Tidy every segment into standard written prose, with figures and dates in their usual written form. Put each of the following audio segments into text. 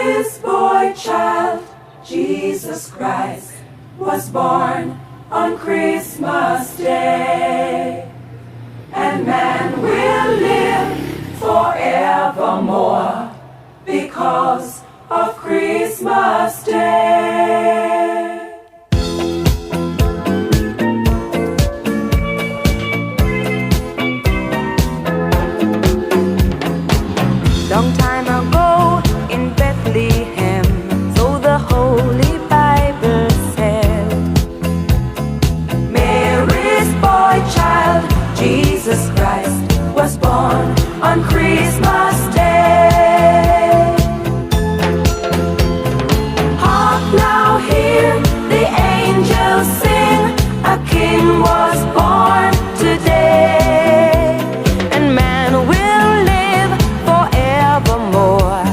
Mary's boy child, Jesus Christ, was born on Christmas Day. And man will live forevermore because of Christmas Day. Long time ago in Bethlehem, so the Holy Bible said, Mary's boy child, Jesus Christ, was born on Christmas Day. Hark now, hear the angels sing, a king was born today. and man will live forevermore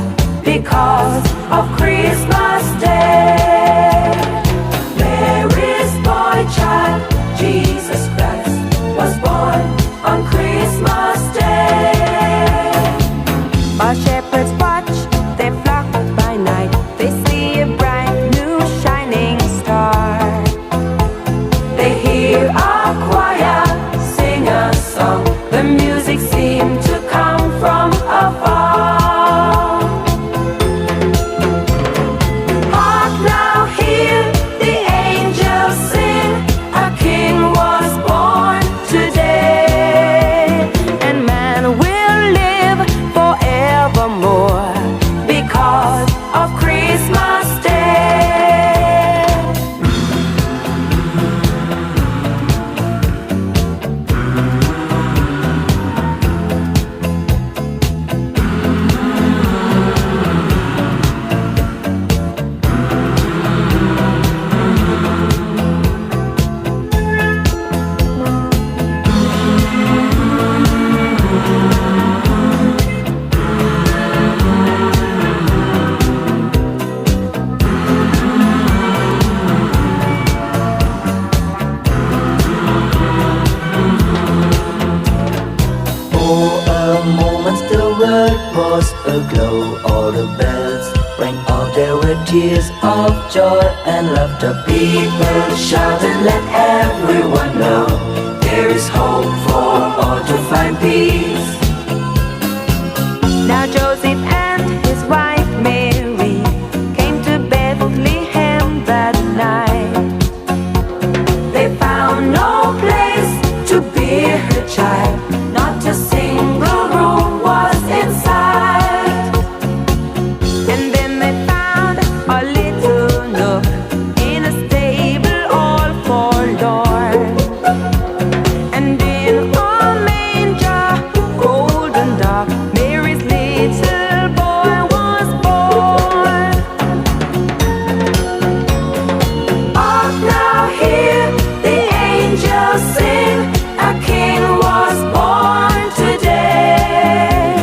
Because of Christmas Day. Mary's boy child, Jesus Christ, was born on Christmas Day. While shepherds watch their flock by night, they see a bright new shining star. They hear a choir sing a song. The music seemed to come from afar. Hark now, hear the angels sing, a king was born today. And man will live forevermore Because of Christmas Day. For a moment the world was aglow. All the bells rang out, there were tears of joy and laughter. People shouted, let everyone know there is hope for all to find peace. Now Joseph and his wife Mary came to Bethlehem that night. They found no place to bear her child, not a single room was inside. And then they found a little nook in a stable all forlorn. And in a manger, cold and dark, Mary's little boy was born. Hark now, hear the angels sing, a king was born today.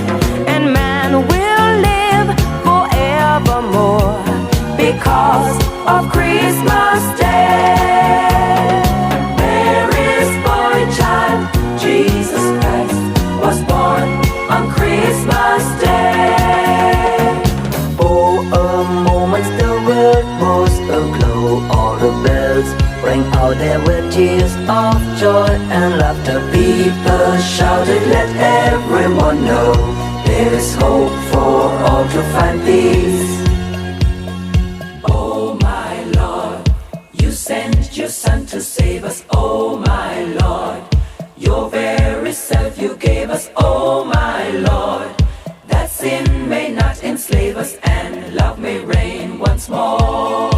And man will live forevermore Because of Christmas Day. Mary's boy child, Jesus Christ, was born on Christmas Day. For a moment the world was aglow. All the bells rang out, there were tears of joy and laughter. People shouted, let everyone know there is hope for all to find peace. Oh my Lord, you sent your Son to save us. Oh my Lord, your very self you gave us. Oh my Lord, that sin may not enslave us and love may reign once more.